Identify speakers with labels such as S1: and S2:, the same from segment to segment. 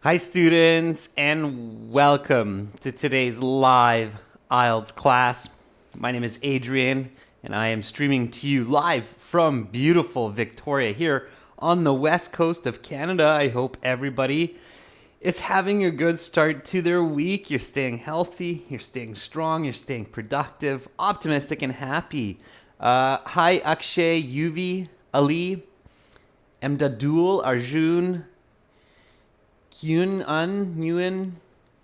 S1: Hi students, and welcome to today's live IELTS class. My name is Adrian and I am streaming to you live from beautiful Victoria here on the west coast of Canada. I hope everybody is having a good start to their week. You're staying healthy, you're staying strong, you're staying productive, optimistic, and happy. Hi Akshay, Yuvi, Ali, Emdadul, Arjun, Nguyen,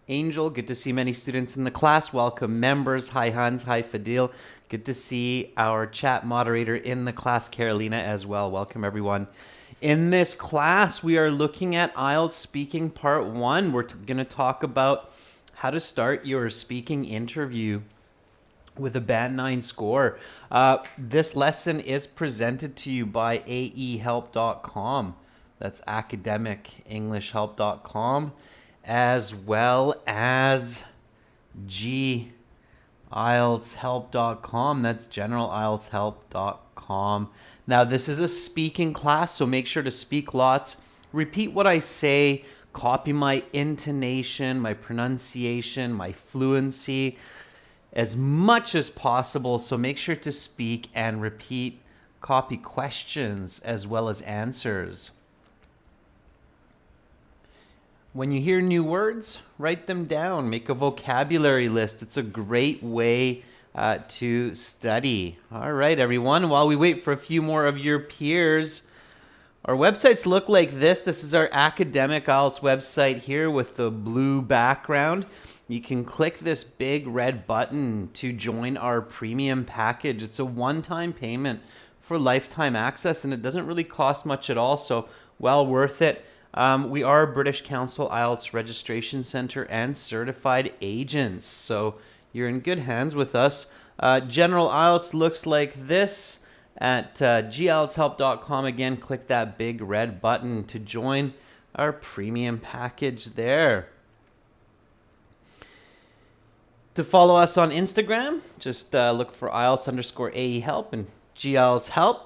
S1: Angel, good to see many students in the class. Welcome members. Hi Hans, hi Fadil. Good to see our chat moderator in the class, Carolina, as well. Welcome everyone. In this class, we are looking at IELTS Speaking Part 1. We're going to talk about how to start your speaking interview with a Band 9 score. This lesson is presented to you by aehelp.com. That's academicenglishhelp.com, as well as IELTShelp.com. That's generalieltshelp.com. Now, this is a speaking class, so make sure to speak lots. Repeat what I say. Copy my intonation, my pronunciation, my fluency as much as possible. So make sure to speak and repeat. Copy questions as well as answers. When you hear new words, write them down. Make a vocabulary list. It's a great way to study. All right, everyone. While we wait for a few more of your peers, our websites look like this. This is our academic IELTS website here with the blue background. You can click this big red button to join our premium package. It's a one-time payment for lifetime access, and it doesn't really cost much at all, so well worth it. We are a British Council IELTS Registration Center and certified agents, so you're in good hands with us. General IELTS looks like this at gieltshelp.com. Again, click that big red button to join our premium package there. To follow us on Instagram, just look for IELTS_AEhelp and GIELTShelp.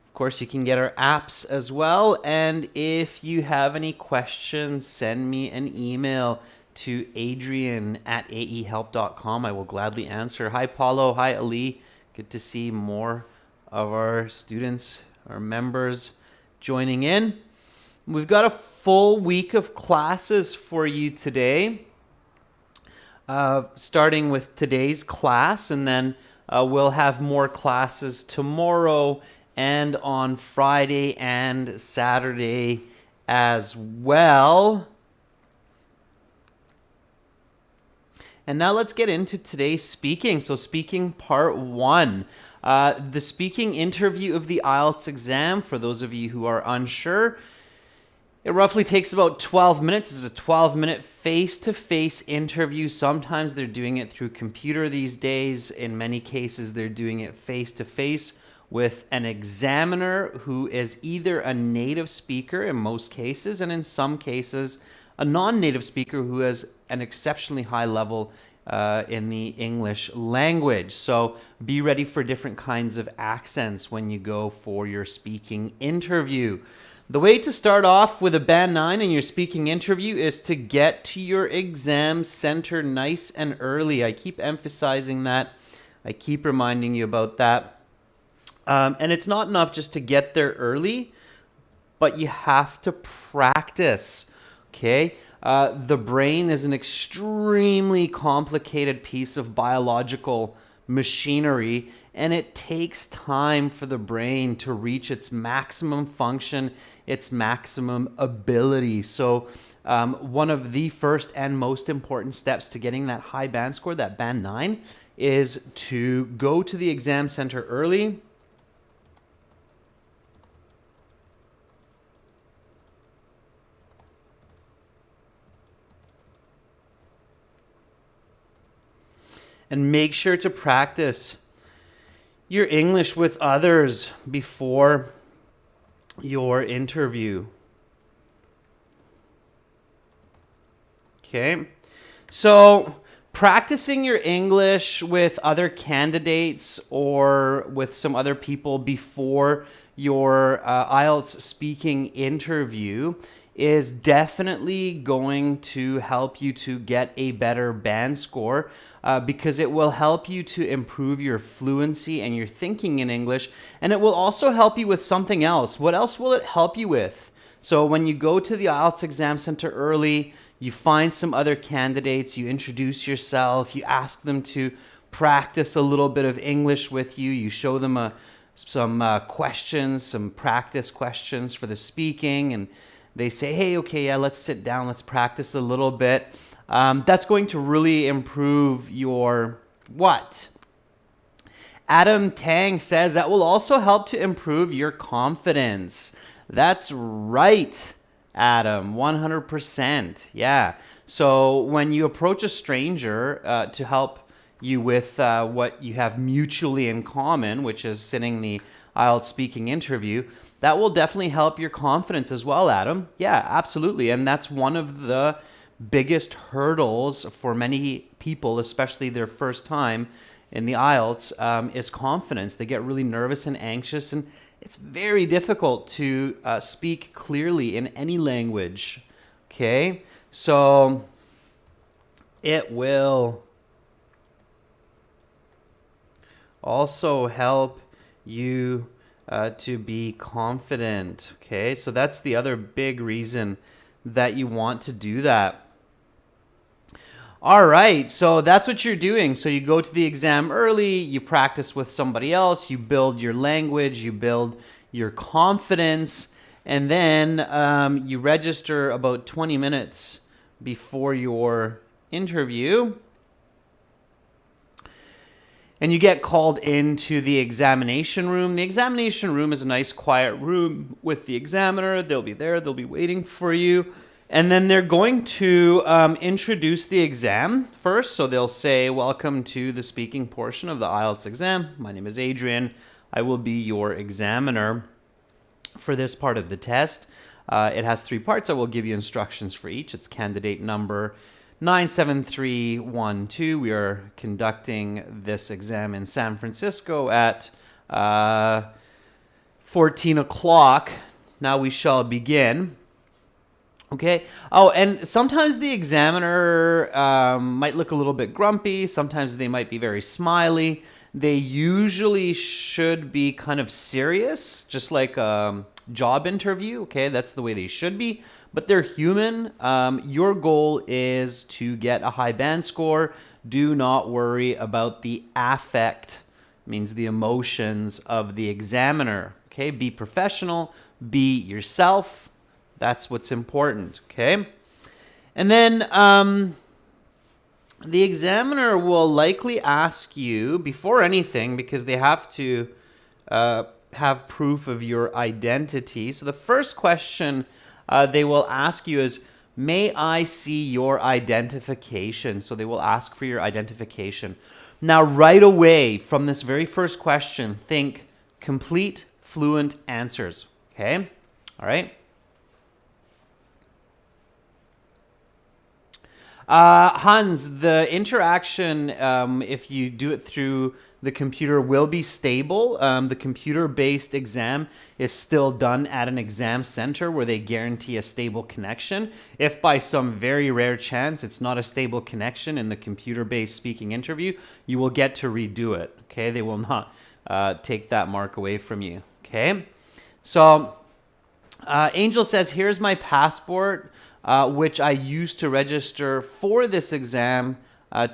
S1: Of course, you can get our apps as well. And if you have any questions, send me an email to adrian@aehelp.com. I will gladly answer. Hi, Paulo. Hi, Ali. Good to see more of our students, our members joining in. We've got a full week of classes for you today, starting with today's class, and then we'll have more classes tomorrow and on Friday and Saturday as well. And now let's get into today's speaking. So speaking part 1. The speaking interview of the IELTS exam, for those of you who are unsure, it roughly takes about 12 minutes. It's a 12-minute face-to-face interview. Sometimes they're doing it through computer these days. In many cases, they're doing it face-to-face with an examiner who is either a native speaker in most cases, and in some cases, a non-native speaker who has an exceptionally high level in the English language. So be ready for different kinds of accents when you go for your speaking interview. The way to start off with a Band 9 in your speaking interview is to get to your exam center nice and early. I keep emphasizing that. I keep reminding you about that. And it's not enough just to get there early, but you have to practice, okay? The brain is an extremely complicated piece of biological machinery, and it takes time for the brain to reach its maximum function, its maximum ability. So one of the first and most important steps to getting that high band score, that Band 9, is to go to the exam center early. And make sure to practice your English with others before your interview. Okay, so practicing your English with other candidates or with some other people before your IELTS speaking interview is definitely going to help you to get a better band score because it will help you to improve your fluency and your thinking in English, and it will also help you with something else. What else will it help you with? So when you go to the IELTS exam center early, you find some other candidates, you introduce yourself, you ask them to practice a little bit of English with you, you show them some questions, some practice questions for the speaking, and they say, hey, okay, yeah, let's sit down, let's practice a little bit. That's going to really improve your what? Adam Tang says that will also help to improve your confidence. That's right, Adam, 100%. Yeah. So when you approach a stranger to help you with what you have mutually in common, which is sitting the IELTS speaking interview, that will definitely help your confidence as well, Adam. Yeah, absolutely. And that's one of the biggest hurdles for many people, especially their first time in the IELTS, is confidence. They get really nervous and anxious, and it's very difficult to speak clearly in any language. Okay, so it will also help you to be confident. Okay, so that's the other big reason that you want to do that. All right, so that's what you're doing. So you go to the exam early, you practice with somebody else, you build your language, you build your confidence, and then you register about 20 minutes before your interview. And you get called into the examination room. The examination room is a nice quiet room with the examiner. They'll be there, they'll be waiting for you. And then they're going to introduce the exam first. So they'll say, welcome to the speaking portion of the IELTS exam. My name is Adrian. I will be your examiner for this part of the test. It has 3 parts. I will give you instructions for each. It's candidate number 97312. We are conducting this exam in San Francisco at 14 o'clock. Now we shall begin. Okay. Oh, and sometimes the examiner might look a little bit grumpy. Sometimes they might be very smiley. They usually should be kind of serious, just like a job interview. Okay, that's the way they should be. But they're human. Your goal is to get a high band score. Do not worry about the affect, means the emotions of the examiner. Okay, be professional, be yourself. That's what's important, okay? And then the examiner will likely ask you, before anything, because they have to have proof of your identity. So the first question they will ask you is, may I see your identification? So they will ask for your identification. Now, right away, from this very first question, think complete, fluent answers, okay? All right? Hans, the interaction, if you do it through the computer, will be stable. The computer-based exam is still done at an exam center where they guarantee a stable connection. If by some very rare chance it's not a stable connection in the computer-based speaking interview, you will get to redo it. Okay, they will not take that mark away from you. Okay, so Angel says, here's my passport, which I used to register for this exam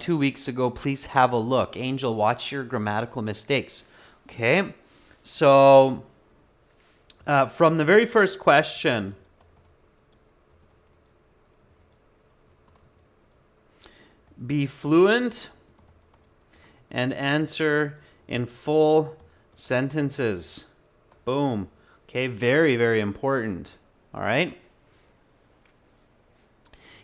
S1: 2 weeks ago. Please have a look. Angel, watch your grammatical mistakes. Okay, so from the very first question, be fluent and answer in full sentences. Boom. Okay, very, very important. All right.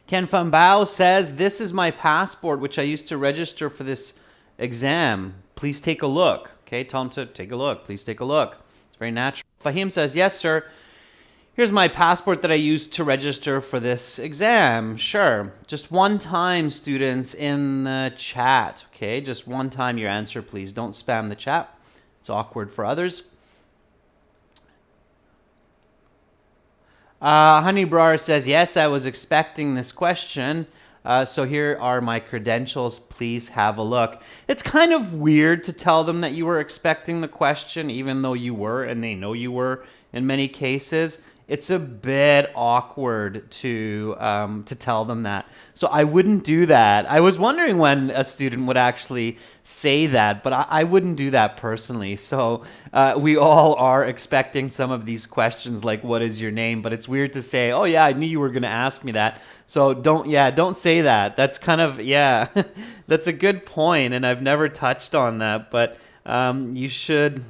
S1: Ken Fambao says, this is my passport, which I used to register for this exam. Please take a look. Okay, tell him to take a look. Please take a look. It's very natural. Fahim says, yes, sir. Here's my passport that I used to register for this exam. Sure. Just one time, students, in the chat. Okay, just one time your answer, please. Don't spam the chat. It's awkward for others. Honey Brar says, yes, I was expecting this question. So here are my credentials. Please have a look. It's kind of weird to tell them that you were expecting the question, even though you were, and they know you were in many cases. It's a bit awkward to tell them that. So I wouldn't do that. I was wondering when a student would actually say that, but I wouldn't do that personally. So we all are expecting some of these questions like, what is your name? But it's weird to say, oh yeah, I knew you were going to ask me that. So don't say that. That's kind of, yeah, that's a good point, and I've never touched on that, but you should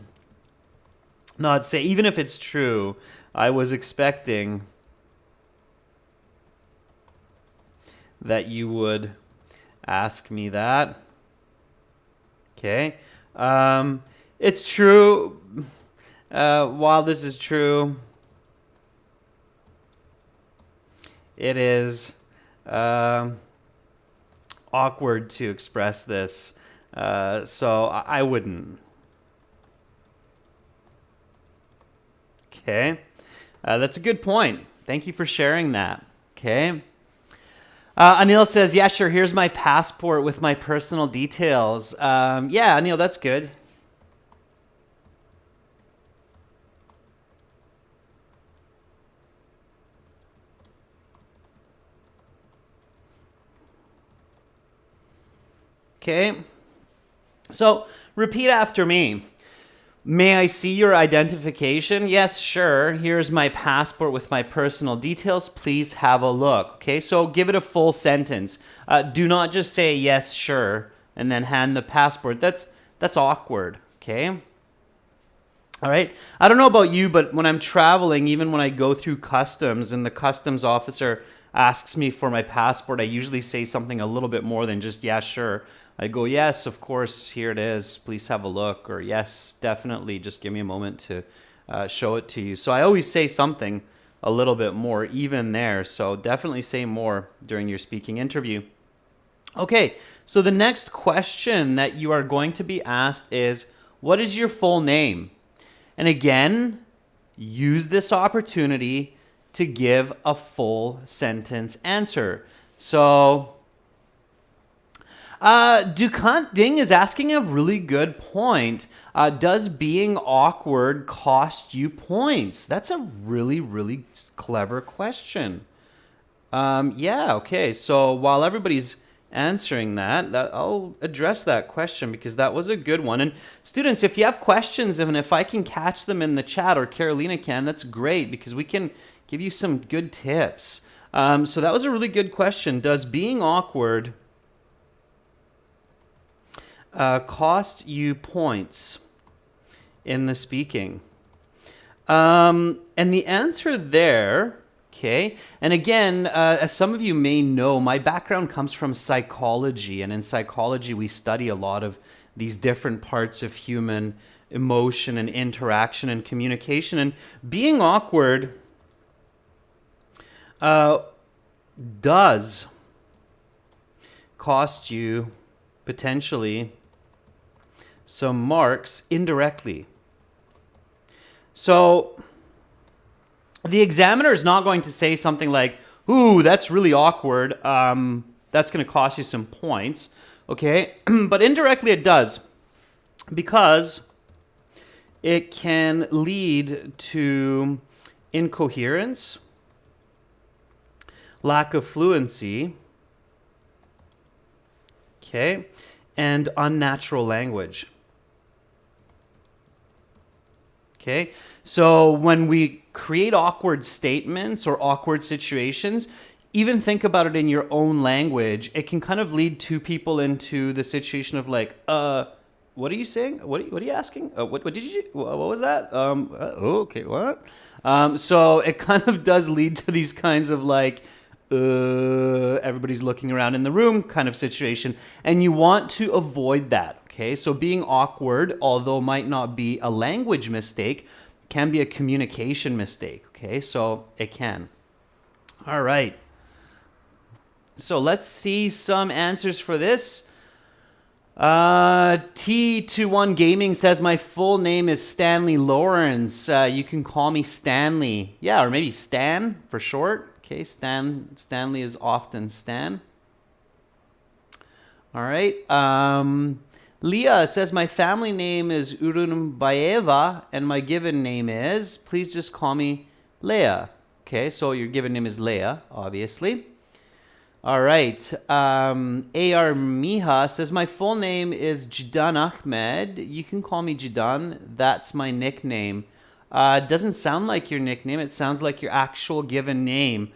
S1: not say, even if it's true, I was expecting that you would ask me that. Okay. It's true. While this is true, it is awkward to express this. So I wouldn't. Okay. That's a good point. Thank you for sharing that. Okay. Anil says, yeah, sure, here's my passport with my personal details. Yeah, Anil, that's good. Okay. So repeat after me. May I see your identification? Yes, sure. Here's my passport with my personal details. Please have a look. Okay, so give it a full sentence. Do not just say yes, sure, and then hand the passport. That's awkward. Okay. All right. I don't know about you, but when I'm traveling, even when I go through customs and the customs officer asks me for my passport, I usually say something a little bit more than just yeah, sure. I go, yes, of course, here it is. Please have a look. Or yes, definitely, just give me a moment to show it to you. So I always say something a little bit more even there. So definitely say more during your speaking interview. Okay, so the next question that you are going to be asked is, what is your full name? And again, use this opportunity to give a full sentence answer. So Dukant Ding is asking a really good point. Does being awkward cost you points? That's a really, really clever question. Yeah, okay. So while everybody's answering that, I'll address that question because that was a good one. And students, if you have questions and if I can catch them in the chat or Carolina can, that's great because we can give you some good tips. So that was a really good question. Does being awkward cost you points in the speaking? And the answer there, okay, and again, as some of you may know, my background comes from psychology, and in psychology we study a lot of these different parts of human emotion and interaction and communication, and being awkward does cost you potentially some marks indirectly. So the examiner is not going to say something like, ooh, that's really awkward. That's going to cost you some points. Okay, but indirectly it does because it can lead to incoherence, lack of fluency, okay, and unnatural language. Okay, so when we create awkward statements or awkward situations, even think about it in your own language. It can kind of lead two people into the situation of like, what are you saying? What are you asking? What did you? What was that? Okay, what? So it kind of does lead to these kinds of like, everybody's looking around in the room kind of situation, and you want to avoid that. Okay, so being awkward, although might not be a language mistake, can be a communication mistake. Okay, so it can. All right. So let's see some answers for this. T21 Gaming says my full name is Stanley Lawrence. You can call me Stanley. Yeah, or maybe Stan for short. Okay, Stanley is often Stan. All right. Leah says my family name is Urunbayeva and my given name is, please just call me Leah. Okay, so your given name is Leah, obviously. All right. AR Miha says my full name is Jidan Ahmed. You can call me Jidan. That's my nickname. Doesn't sound like your nickname. It sounds like your actual given name.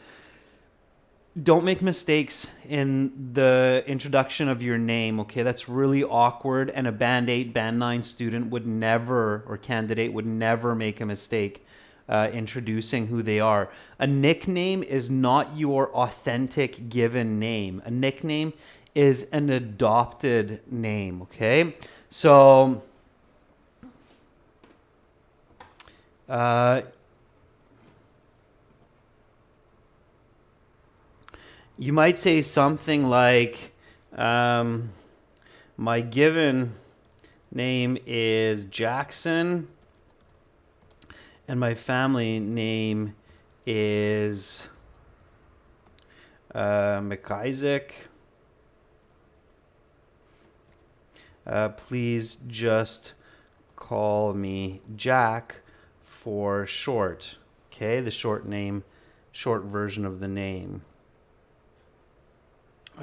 S1: Don't make mistakes in the introduction of your name, okay? That's really awkward, and a Band 8, Band 9 student would never, or candidate would never make a mistake introducing who they are. A nickname is not your authentic given name. A nickname is an adopted name, okay? So, you might say something like, my given name is Jackson, and my family name is McIsaac. Please just call me Jack for short. Okay, the short version of the name.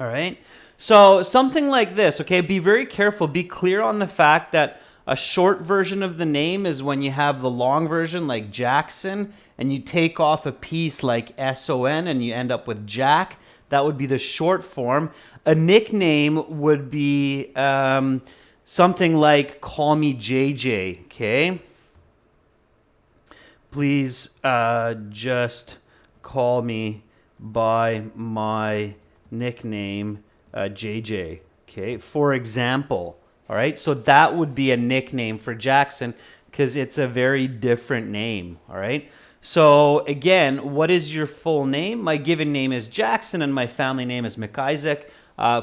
S1: All right. So something like this, okay? Be very careful. Be clear on the fact that a short version of the name is when you have the long version like Jackson and you take off a piece like SON and you end up with Jack. That would be the short form. A nickname would be something like call me JJ, okay? Please just call me by my nickname JJ, okay? For example, all right? So that would be a nickname for Jackson because it's a very different name, all right? So again, what is your full name? My given name is Jackson and my family name is McIsaac.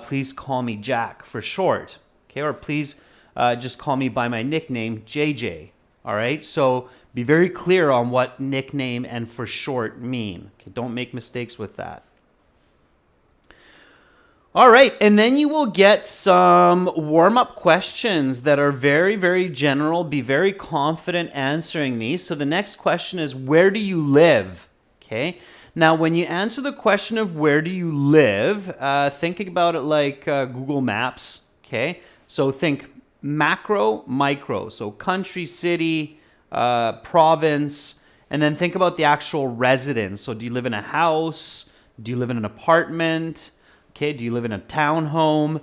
S1: Please call me Jack for short, okay? Or please just call me by my nickname JJ, all right? So be very clear on what nickname and for short mean. Okay? Don't make mistakes with that. All right, and then you will get some warm-up questions that are very, very general. Be very confident answering these. So the next question is, where do you live? Okay. Now, when you answer the question of where do you live, think about it like Google Maps. Okay. So think macro, micro. So country, city, province, and then think about the actual residence. So do you live in a house? Do you live in an apartment? Okay, do you live in a townhome?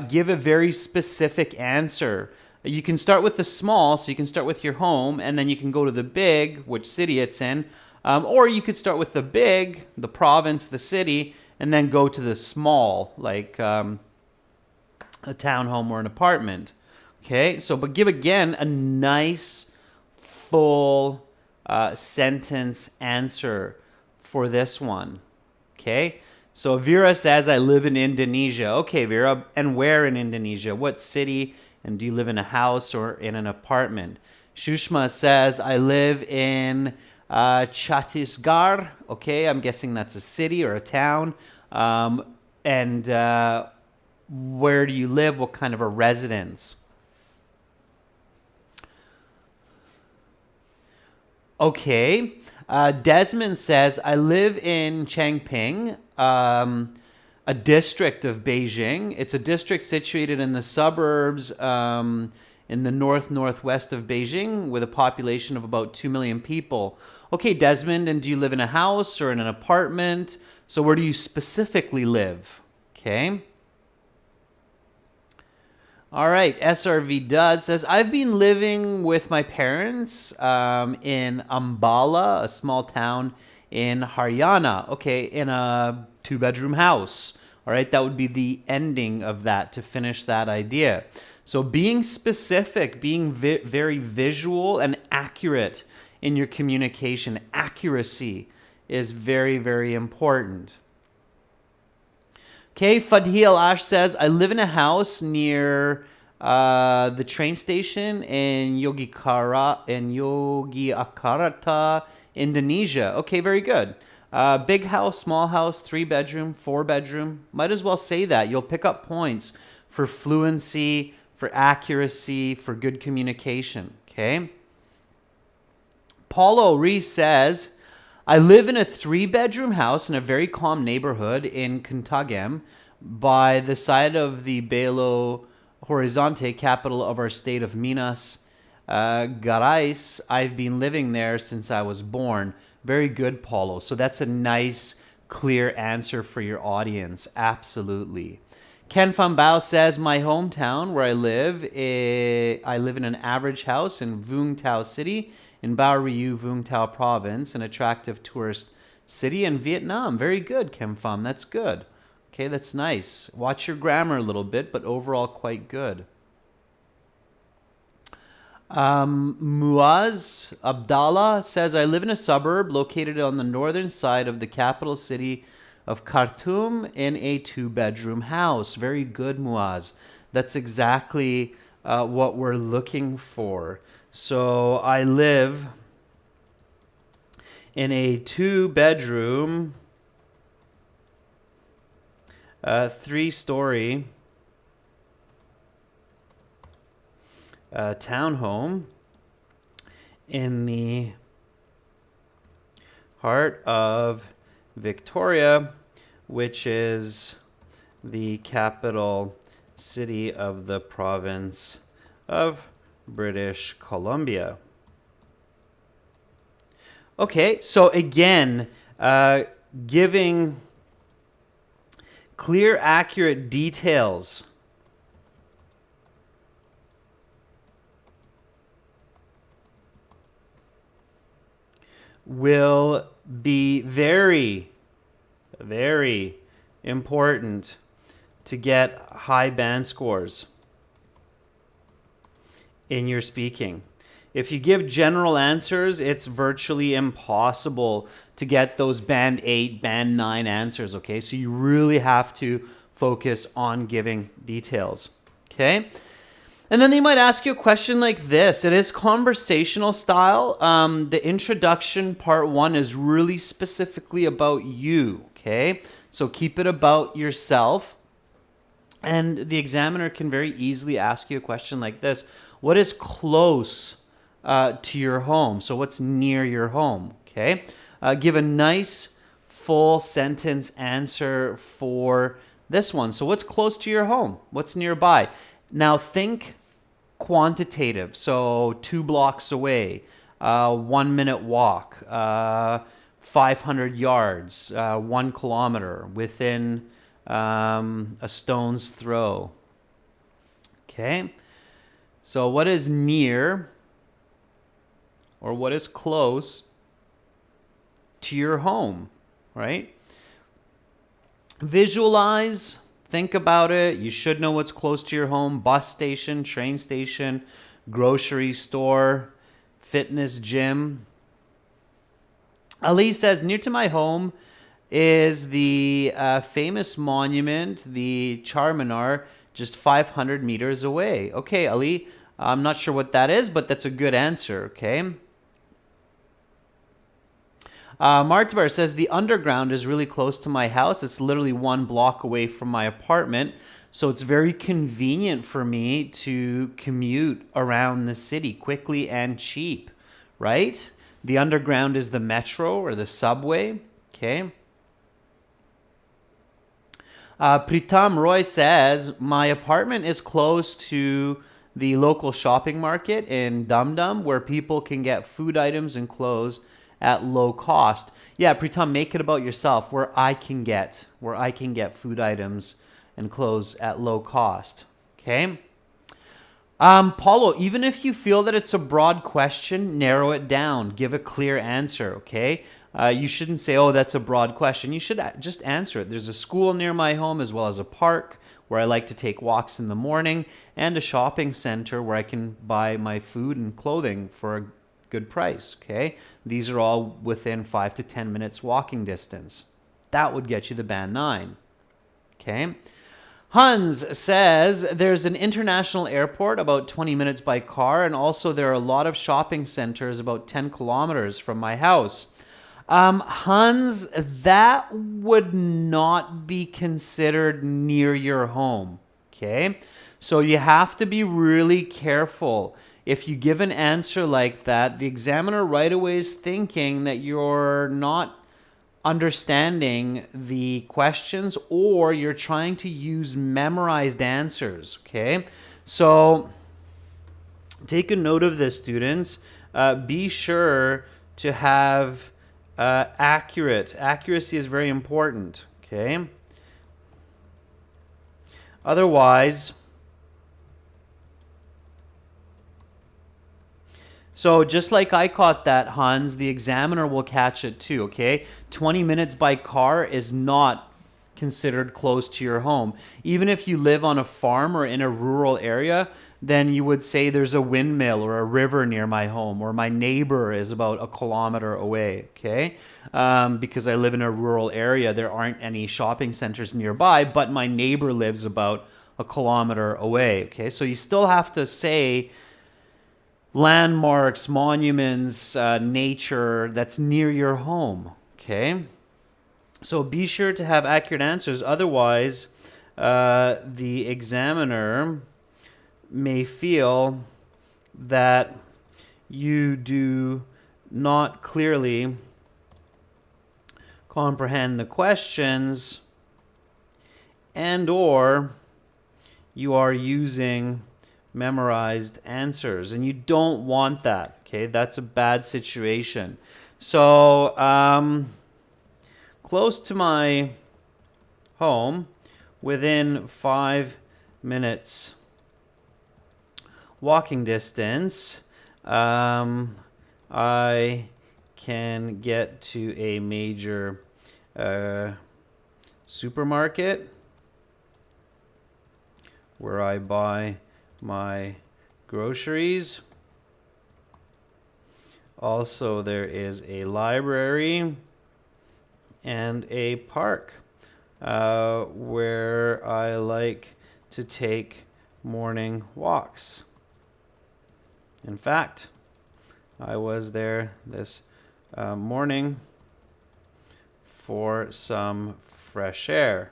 S1: Give a very specific answer. You can start with the small, so you can start with your home, and then you can go to the big, which city it's in. Or you could start with the big, the province, the city, and then go to the small, like a townhome or an apartment. Okay, so but give again a nice, full sentence answer for this one. Okay. So Vera says, I live in Indonesia. Okay, Vera, and where in Indonesia? What city? And do you live in a house or in an apartment? Shushma says, I live in Chhattisgarh. Okay, I'm guessing that's a city or a town. And where do you live? What kind of a residence? Okay. Desmond says, I live in Changping, a district of Beijing. It's a district situated in the suburbs in the northwest of Beijing with a population of about 2 million people. Okay, Desmond, and do you live in a house or in an apartment? So where do you specifically live? Okay. All right, SRV says, I've been living with my parents in Ambala, a small town in Haryana. Okay, in a 2-bedroom house. All right, that would be the ending of that to finish that idea. So being specific, being very visual and accurate in your communication. Accuracy is very, very important. Okay, Fadhil Ash says, I live in a house near the train station in Yogyakarta, Indonesia. Okay, very good. Big house, small house, 3 bedroom, 4 bedroom. Might as well say that. You'll pick up points for fluency, for accuracy, for good communication. Okay. Paulo Reese says, I live in a 3 bedroom house in a very calm neighborhood in Contagem by the side of the Belo Horizonte, capital of our state of Minas Gerais. I've been living there since I was born. Very good, Paulo. So that's a nice, clear answer for your audience. Absolutely. Ken Fambao says, my hometown where I live in an average house in Vung Tau City in Bao Ryu, Vung Tau province, an attractive tourist city in Vietnam. Very good, Ken Pham. That's good. Okay, that's nice. Watch your grammar a little bit, but overall quite good. Muaz Abdallah says, I live in a suburb located on the northern side of the capital city of Khartoum in a 2 bedroom house. Very good, Muaz. That's exactly what we're looking for. So I live in a 2 bedroom, 3-story townhome in the heart of Victoria, which is the capital city of the province of British Columbia. Okay, so again, giving clear, accurate details will be very, very important to get high band scores in your speaking. If you give general answers, it's virtually impossible to get those band 8, band 9 answers, okay? So you really have to focus on giving details, okay? And then they might ask you a question like this. It is conversational style. The introduction part 1 is really specifically about you, okay? So keep it about yourself. And the examiner can very easily ask you a question like this. What is close to your home? So what's near your home, okay? Give a nice full sentence answer for this one. So what's close to your home? What's nearby? Now think quantitative. So 2 blocks away, 1 minute walk, 500 yards, 1 kilometer, within a stone's throw. Okay. So what is near or what is close to your home, right? Visualize, think about it. You should know what's close to your home. Bus station, train station, grocery store, fitness gym. Ali says, near to my home is the famous monument, the Charminar, just 500 meters away. Okay, Ali, I'm not sure what that is, but that's a good answer, okay? Martabar says, the underground is really close to my house. It's literally 1 block away from my apartment. So it's very convenient for me to commute around the city quickly and cheap, right? The underground is the metro or the subway, okay? Pritam Roy says, my apartment is close to the local shopping market in Dum Dum where people can get food items and clothes at low cost. Yeah, Pritam, make it about yourself, where I can get food items and clothes at low cost. Okay? Paulo, even if you feel that it's a broad question, narrow it down. Give a clear answer, okay? You shouldn't say, oh, that's a broad question. You should just answer it. There's a school near my home as well as a park where I like to take walks in the morning and a shopping center where I can buy my food and clothing for a good price, okay? These are all within 5 to 10 minutes walking distance. That would get you the band 9. Okay. Hans says there's an international airport about 20 minutes by car, and also there are a lot of shopping centers about 10 kilometers from my house. Hans, that would not be considered near your home. Okay. So you have to be really careful. If you give an answer like that, the examiner right away is thinking that you're not understanding the questions or you're trying to use memorized answers. Okay. So take a note of this, students. Be sure to have accuracy is very important. Okay. Otherwise, so just like I caught that, Hans, the examiner will catch it too, okay? 20 minutes by car is not considered close to your home. Even if you live on a farm or in a rural area, then you would say there's a windmill or a river near my home, or my neighbor is about a kilometer away, okay? Because I live in a rural area, there aren't any shopping centers nearby, but my neighbor lives about a kilometer away, okay? So you still have to say landmarks, monuments, nature that's near your home, okay? So be sure to have accurate answers. Otherwise, the examiner may feel that you do not clearly comprehend the questions and or you are using memorized answers, and you don't want that. Okay, that's a bad situation. So close to my home, within 5 minutes walking distance, I can get to a major supermarket where I buy my groceries. Also, there is a library and a park where I like to take morning walks. In fact, I was there this morning for some fresh air.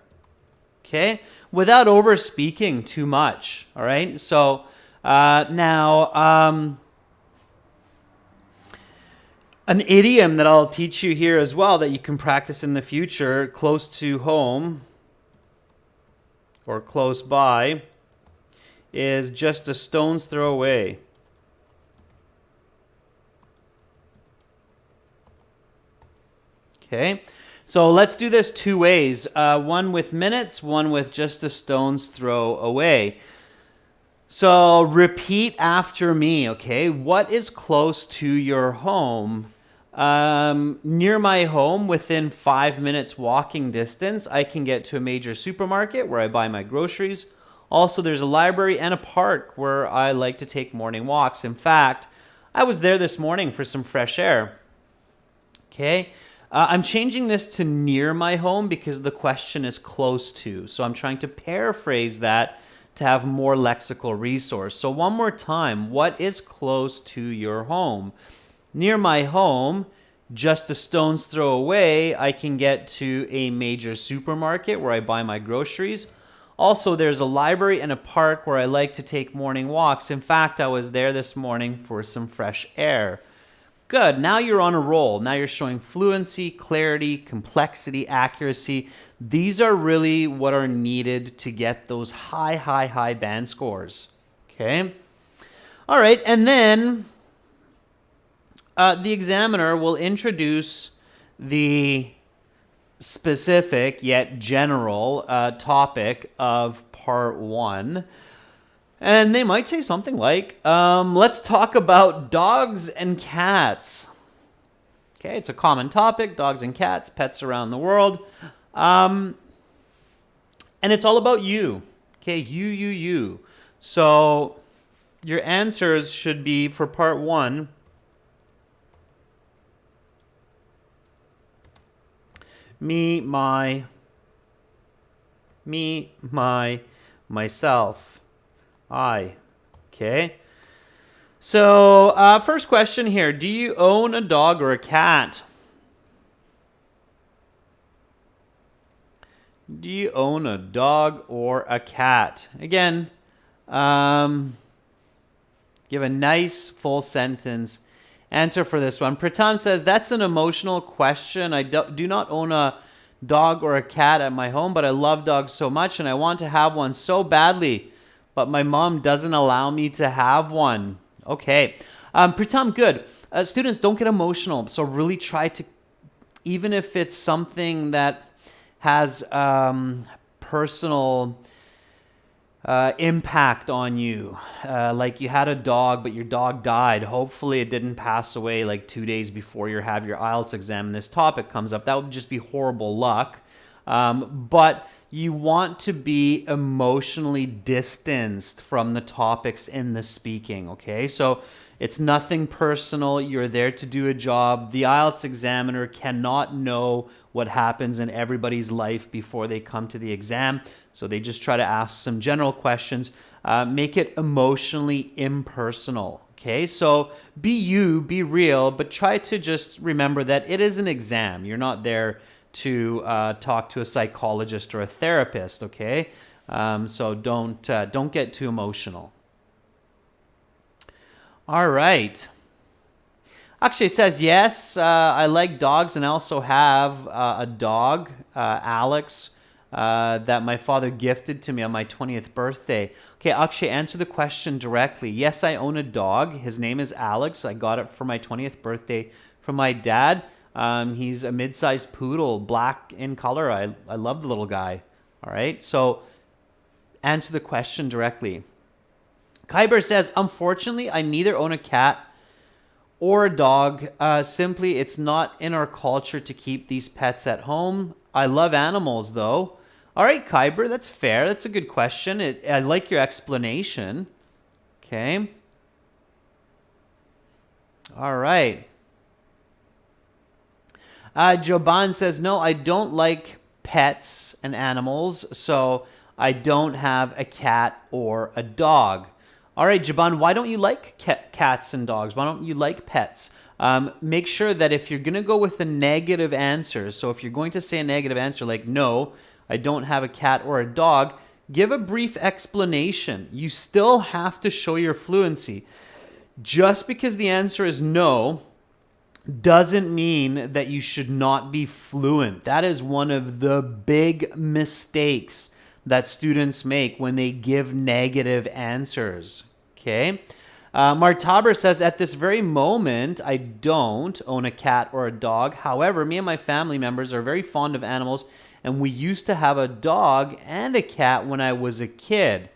S1: Okay, without over speaking too much. All right, so now an idiom that I'll teach you here as well that you can practice in the future, close to home or close by, is just a stone's throw away. Okay. So let's do this two ways, one with minutes, one with just a stone's throw away. So repeat after me, okay? What is close to your home? Near my home, within 5 minutes walking distance, I can get to a major supermarket where I buy my groceries. Also, there's a library and a park where I like to take morning walks. In fact, I was there this morning for some fresh air. Okay? I'm changing this to near my home because the question is close to. So I'm trying to paraphrase that to have more lexical resource. So one more time, what is close to your home? Near my home, just a stone's throw away, I can get to a major supermarket where I buy my groceries. Also, there's a library and a park where I like to take morning walks. In fact, I was there this morning for some fresh air. Good. Now you're on a roll. Now you're showing fluency, clarity, complexity, accuracy. These are really what are needed to get those high band scores. Okay? All right. And then the examiner will introduce the specific yet general topic of part 1. And they might say something like, let's talk about dogs and cats. Okay, it's a common topic, dogs and cats, pets around the world. And it's all about you. Okay, you. So your answers should be, for part 1, me, my, Me, myself, I. Okay. So, first question here. Do you own a dog or a cat? Do you own a dog or a cat? Again, give a nice full sentence answer for this one. Pratam says, that's an emotional question. I do not own a dog or a cat at my home, but I love dogs so much and I want to have one so badly, but my mom doesn't allow me to have one. Okay. Pratam, good. Students, don't get emotional. So really try to, even if it's something that has personal impact on you, like you had a dog but your dog died, hopefully it didn't pass away like 2 days before you have your IELTS exam and this topic comes up. That would just be horrible luck. But you want to be emotionally distanced from the topics in the speaking, okay? So it's nothing personal. You're there to do a job. The IELTS examiner cannot know what happens in everybody's life before they come to the exam. So they just try to ask some general questions. Make it emotionally impersonal. Okay, so be you, be real, but try to just remember that it is an exam. You're not there to talk to a psychologist or a therapist. Okay, so don't get too emotional. All right. Actually, it says, yes, I like dogs and I also have a dog, Alex, that my father gifted to me on my 20th birthday. Okay, Akshay, answer the question directly. Yes, I own a dog. His name is Alex. I got it for my 20th birthday from my dad. He's a mid-sized poodle, black in color. I love the little guy. All right, so answer the question directly. Kyber says, unfortunately, I neither own a cat or a dog. Simply, it's not in our culture to keep these pets at home. I love animals, though. All right, Kyber, that's fair. That's a good question. I like your explanation. Okay. All right. Joban says, no, I don't like pets and animals, so I don't have a cat or a dog. All right, Jaban, why don't you like cats and dogs? Why don't you like pets? Make sure that if you're going to go with a negative answer, so if you're going to say a negative answer like, no, I don't have a cat or a dog, give a brief explanation. You still have to show your fluency. Just because the answer is no doesn't mean that you should not be fluent. That is one of the big mistakes that students make when they give negative answers. Okay. Martaber says, at this very moment, I don't own a cat or a dog. However, me and my family members are very fond of animals, and we used to have a dog and a cat when I was a kid.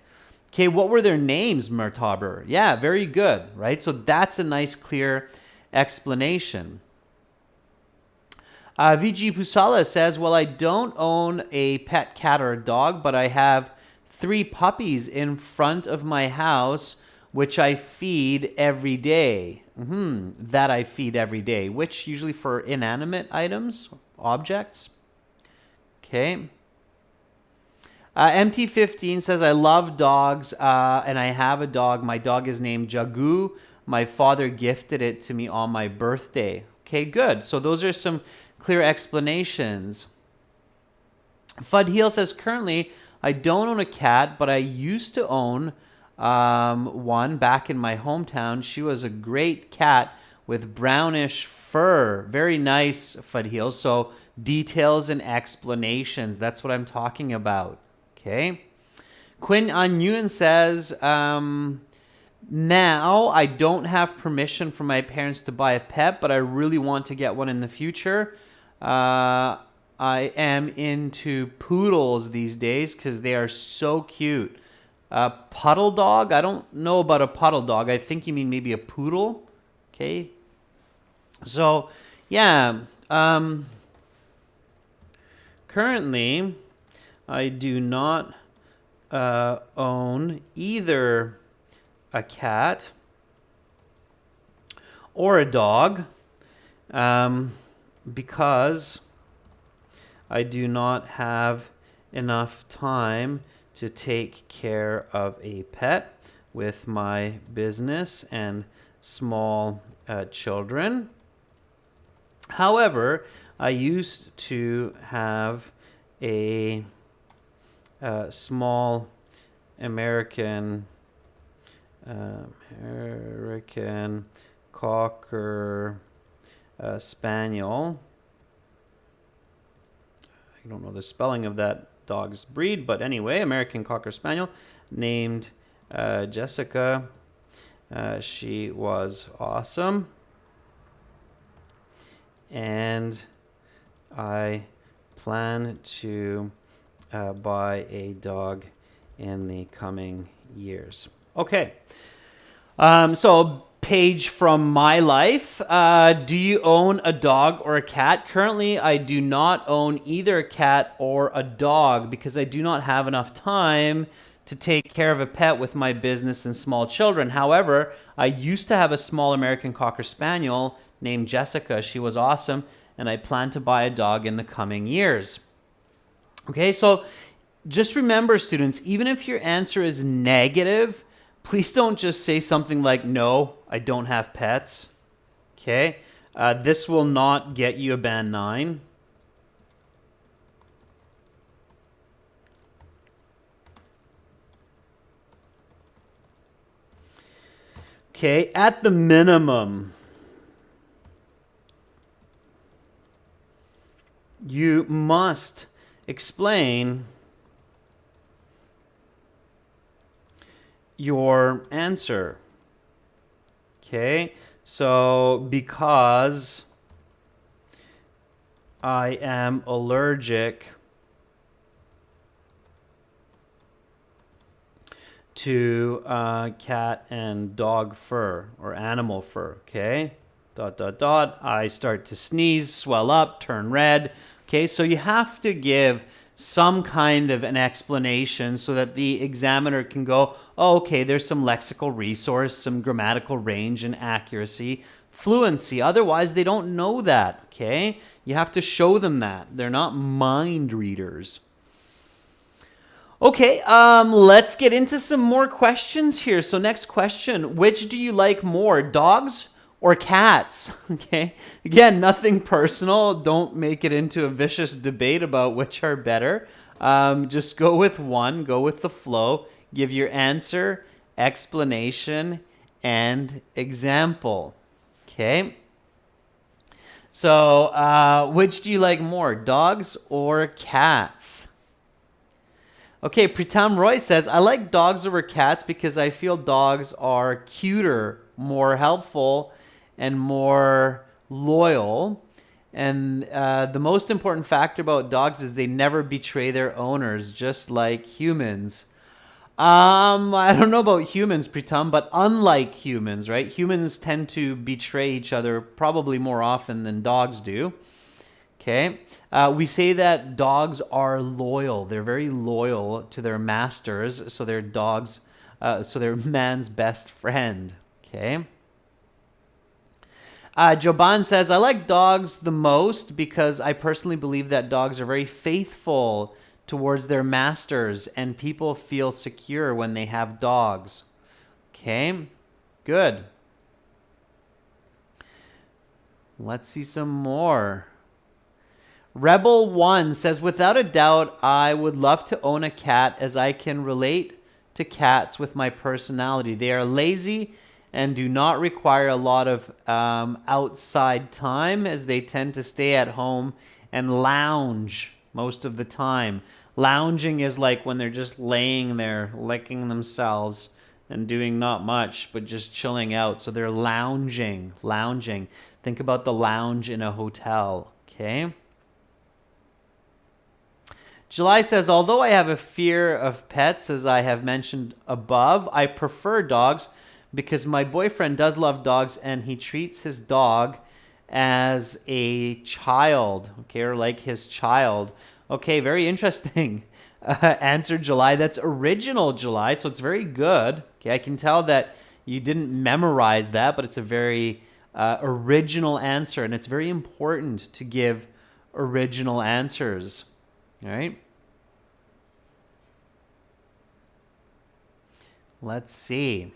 S1: Okay, what were their names, Martaber? Yeah, very good, right? So that's a nice, clear explanation. VG Pusala says, well, I don't own a pet cat or a dog, but I have 3 puppies in front of my house, which I feed every day. That I feed every day, which usually for inanimate items, objects. Okay. MT15 says, I love dogs and I have a dog. My dog is named Jagu. My father gifted it to me on my birthday. Okay, good. So those are some clear explanations. Fudheel says, currently, I don't own a cat, but I used to own one back in my hometown. She was a great cat with brownish fur. Very nice, Fudheel. So details and explanations. That's what I'm talking about. Okay. Quinn Nguyen says, now I don't have permission from my parents to buy a pet, but I really want to get one in the future. I am into poodles these days because they are so cute. Puddle dog? I don't know about a puddle dog. I think you mean maybe a poodle. Okay. So, yeah. Currently, I do not own either a cat or a dog because I do not have enough time to take care of a pet with my business and small children. However, I used to have a small American Cocker Spaniel. I don't know the spelling of that dog's breed, but anyway, American Cocker Spaniel named Jessica. She was awesome. And I plan to buy a dog in the coming years. Okay. So page from my life. Do you own a dog or a cat? Currently, I do not own either a cat or a dog because I do not have enough time to take care of a pet with my business and small children. However, I used to have a small American Cocker Spaniel named Jessica. She was awesome, and I plan to buy a dog in the coming years. Okay, so just remember, students, even if your answer is negative, please don't just say something like, no, I don't have pets. Okay, this will not get you a band 9. Okay, at the minimum, you must explain your answer. Okay, so because I am allergic to cat and dog fur or animal fur. Okay, ... I start to sneeze, swell up, turn red. Okay, so you have to give some kind of an explanation so that the examiner can go, oh, okay, there's some lexical resource, some grammatical range and accuracy, fluency. Otherwise, they don't know that. Okay, you have to show them that. They're not mind readers. Okay, let's get into some more questions here. So next question, which do you like more, dogs or cats? Okay, again, nothing personal. Don't make it into a vicious debate about which are better. Just go with one, go with the flow. Give your answer, explanation, and example. Okay, so which do you like more, dogs or cats? Okay, Pritam Roy says, I like dogs over cats because I feel dogs are cuter, more helpful, and more loyal. And the most important factor about dogs is they never betray their owners, just like humans. I don't know about humans, Pritam, but unlike humans, right? Humans tend to betray each other probably more often than dogs do. Okay, we say that dogs are loyal. They're very loyal to their masters, so they're dogs, so they're man's best friend. Okay. Joban says, I like dogs the most because I personally believe that dogs are very faithful towards their masters and people feel secure when they have dogs. Okay, good. Let's see some more. Rebel 1 says, without a doubt, I would love to own a cat as I can relate to cats with my personality. They are lazy and do not require a lot of outside time as they tend to stay at home and lounge most of the time. Lounging is like when they're just laying there, licking themselves and doing not much, but just chilling out. So they're lounging. Think about the lounge in a hotel, okay? July says, although I have a fear of pets, as I have mentioned above, I prefer dogs because my boyfriend does love dogs and he treats his dog as a child, okay, or like his child. Okay, very interesting answer, July. That's original, July, so it's very good. Okay, I can tell that you didn't memorize that, but it's a very original answer, and it's very important to give original answers. All right. Let's see.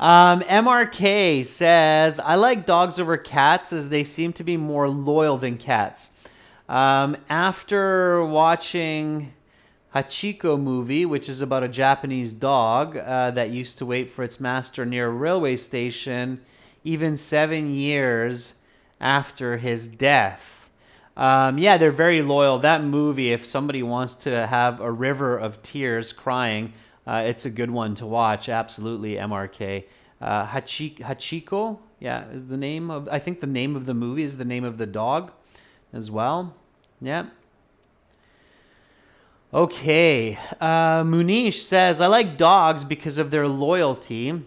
S1: MRK says, I like dogs over cats as they seem to be more loyal than cats. After watching Hachiko movie, which is about a Japanese dog that used to wait for its master near a railway station, even 7 years after his death. Yeah, they're very loyal. That movie, if somebody wants to have a river of tears crying, it's a good one to watch. Absolutely, MRK. Hachiko, yeah, is the name of, I think the name of the movie is the name of the dog as well. Yeah. Okay. Munish says, I like dogs because of their loyalty.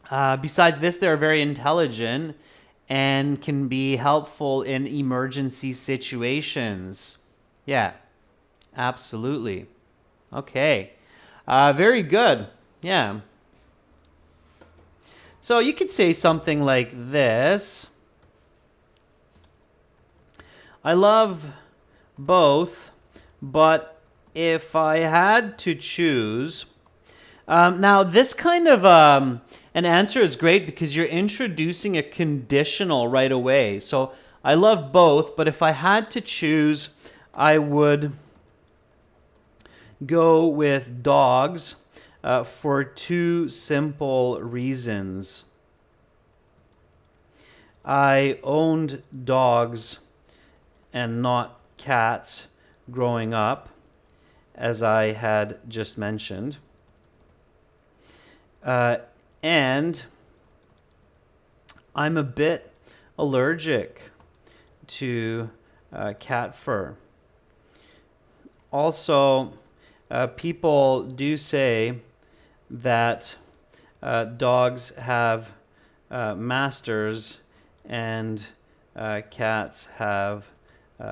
S1: Besides this, they're very intelligent and can be helpful in emergency situations. Yeah, absolutely. Okay. Very good. Yeah. So you could say something like this. I love both, but if I had to choose... now, this kind of an answer is great because you're introducing a conditional right away. So I love both, but if I had to choose, I would go with dogs for two simple reasons. I owned dogs and not cats growing up, as I had just mentioned. And I'm a bit allergic to cat fur. Also, people do say that dogs have masters and cats have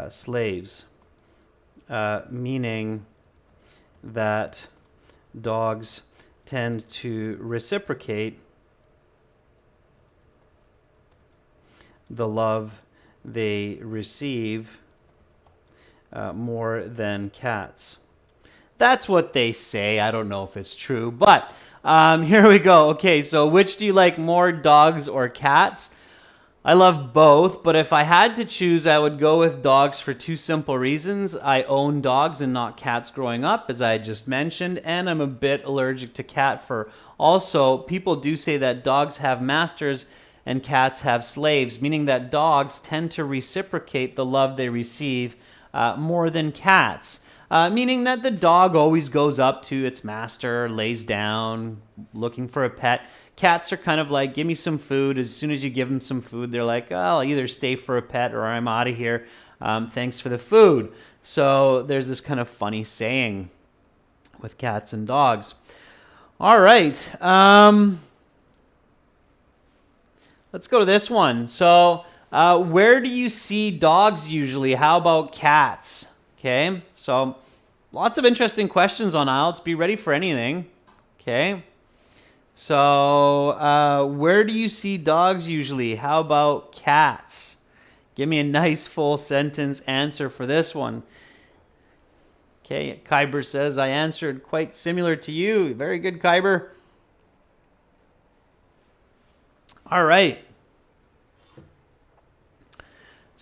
S1: slaves, meaning that dogs tend to reciprocate the love they receive more than cats. That's what they say. I don't know if it's true, but here we go. Okay, so which do you like more, dogs or cats? I love both, but if I had to choose, I would go with dogs for two simple reasons. I own dogs and not cats growing up, as I just mentioned, and I'm a bit allergic to cat fur. Also, people do say that dogs have masters and cats have slaves, meaning that dogs tend to reciprocate the love they receive more than cats. Meaning that the dog always goes up to its master, lays down, looking for a pet. Cats are kind of like, give me some food. As soon as you give them some food, they're like, oh, I'll either stay for a pet or I'm out of here. Thanks for the food. So there's this kind of funny saying with cats and dogs. All right. Let's go to this one. So where do you see dogs usually? How about cats? Okay, so lots of interesting questions on IELTS. Be ready for anything. Okay, so where do you see dogs usually? How about cats? Give me a nice full sentence answer for this one. Okay, Kyber says, I answered quite similar to you. Very good, Kyber. All right.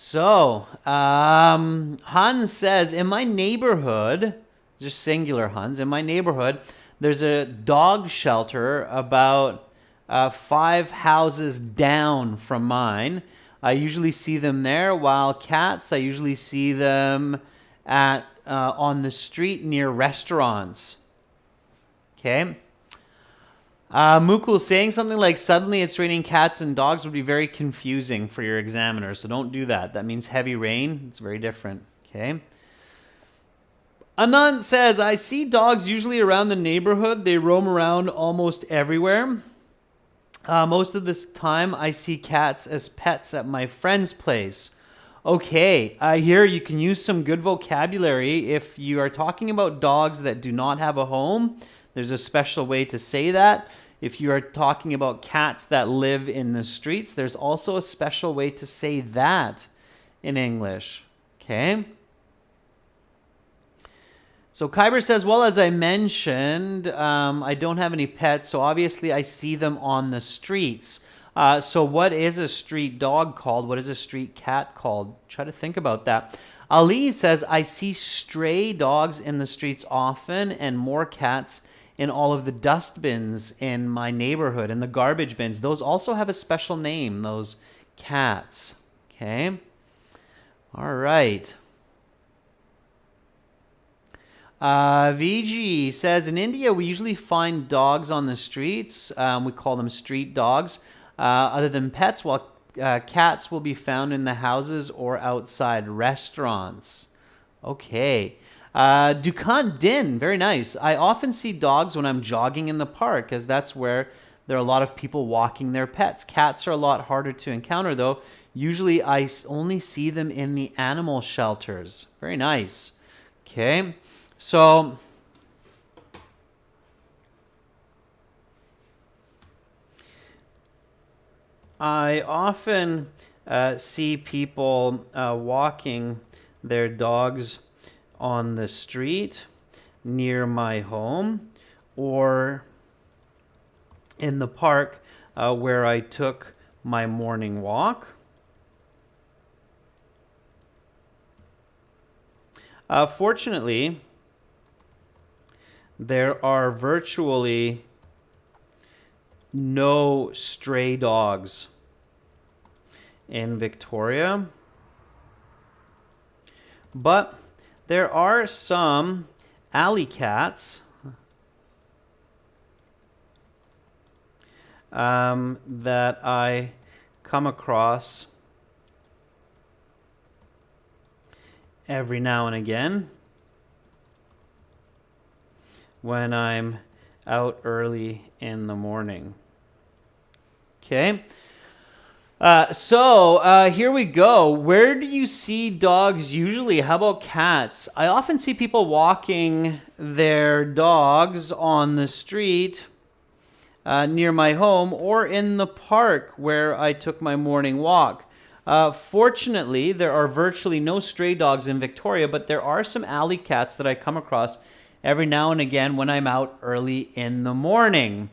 S1: So, Hans says, in my neighborhood, just singular Hans, in my neighborhood, there's a dog shelter about 5 houses down from mine. I usually see them there, while cats, I usually see them at on the street near restaurants. Okay. Mukul saying something like, suddenly it's raining cats and dogs would be very confusing for your examiner, so don't do that. That means heavy rain. It's very different. Okay. Anand says, I see dogs usually around the neighborhood. They roam around almost everywhere. Most of this time, I see cats as pets at my friend's place. Okay, here you can use some good vocabulary. If you are talking about dogs that do not have a home, there's a special way to say that. If you are talking about cats that live in the streets, there's also a special way to say that in English. Okay? So Kyber says, well, as I mentioned, I don't have any pets, so obviously I see them on the streets. So what is a street dog called? What is a street cat called? Try to think about that. Ali says, I see stray dogs in the streets often and more cats in all of the dust bins in my neighborhood, in the garbage bins. Those also have a special name, those cats. Okay. All right. VG says, in India, we usually find dogs on the streets. We call them street dogs. Other than pets, while cats will be found in the houses or outside restaurants. Okay. Dukan Din, very nice. I often see dogs when I'm jogging in the park, as that's where there are a lot of people walking their pets. Cats are a lot harder to encounter, though. Usually I only see them in the animal shelters. Very nice. Okay. So I often see people walking their dogs on the street near my home or in the park where I took my morning walk. Fortunately, there are virtually no stray dogs in Victoria, but there are some alley cats that I come across every now and again when I'm out early in the morning. Okay. So here we go. Where do you see dogs usually? How about cats? I often see people walking their dogs on the street near my home or in the park where I took my morning walk. Fortunately, there are virtually no stray dogs in Victoria, but there are some alley cats that I come across every now and again when I'm out early in the morning.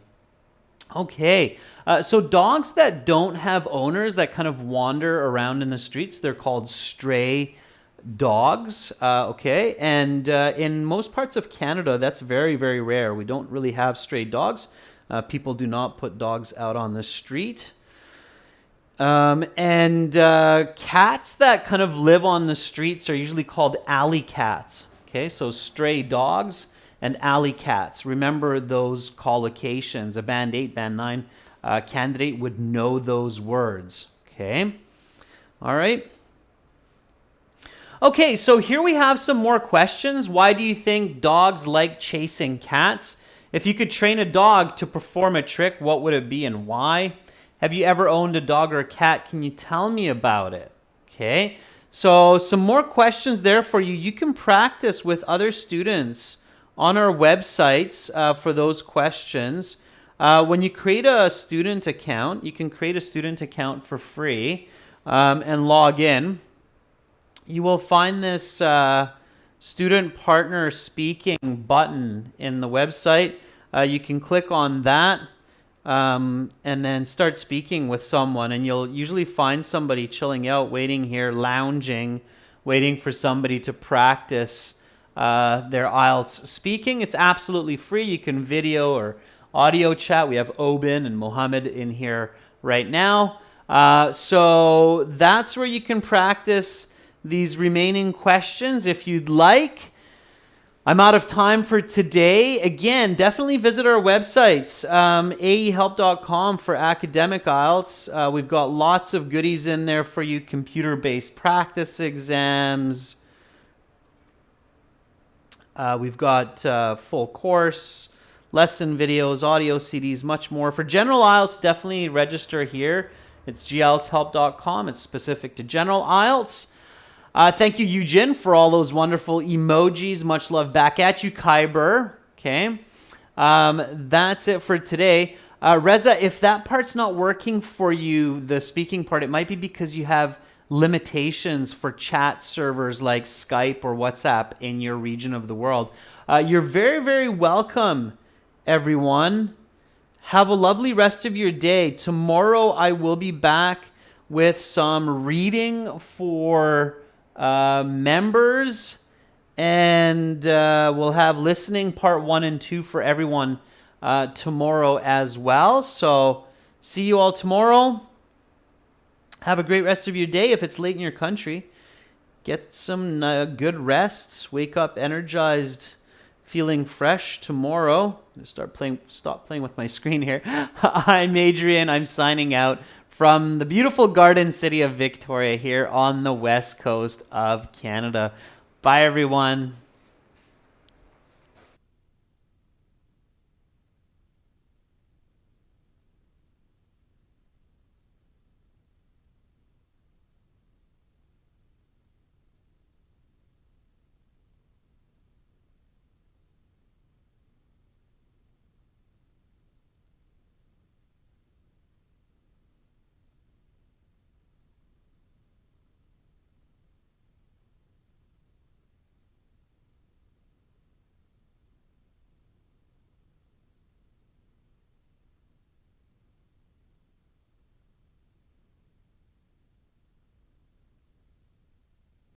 S1: Okay, so dogs that don't have owners that kind of wander around in the streets, they're called stray dogs. Okay, and in most parts of Canada, that's very, very rare. We don't really have stray dogs. People do not put dogs out on the street. And cats that kind of live on the streets are usually called alley cats. Okay, so stray dogs and alley cats. Remember those collocations. A Band 8, Band 9 candidate would know those words. Okay, all right. Okay, so here we have some more questions. Why do you think dogs like chasing cats? If you could train a dog to perform a trick, what would it be and why? Have you ever owned a dog or a cat? Can you tell me about it? Okay, so some more questions there for you. You can practice with other students on our websites for those questions. When you create a student account, you can create a student account for free and log in. You will find this student partner speaking button in the website. You can click on that and then start speaking with someone, and you'll usually find somebody chilling out, waiting here, lounging, waiting for somebody to practice their IELTS speaking. It's absolutely free. You can video or audio chat. We have Obin and Mohammed in here right now. So that's where you can practice these remaining questions if you'd like. I'm out of time for today. Again, definitely visit our websites, aehelp.com for academic IELTS. We've got lots of goodies in there for you, computer-based practice exams. We've got full course, lesson videos, audio CDs, much more. For general IELTS, definitely register here. It's gieltshelp.com. It's specific to general IELTS. Thank you, Eugene, for all those wonderful emojis. Much love back at you, Kyber. Okay. That's it for today. Reza, if that part's not working for you, the speaking part, it might be because you have limitations for chat servers like Skype or WhatsApp in your region of the world. You're very, very welcome, everyone. Have a lovely rest of your day. Tomorrow I will be back with some reading for members, and we'll have listening part 1 and 2 for everyone tomorrow as well. So see you all tomorrow. Have a great rest of your day. If it's late in your country, get some good rest. Wake up energized, feeling fresh tomorrow. Stop playing with my screen here. I'm Adrian. I'm signing out from the beautiful garden city of Victoria here on the west coast of Canada. Bye, everyone.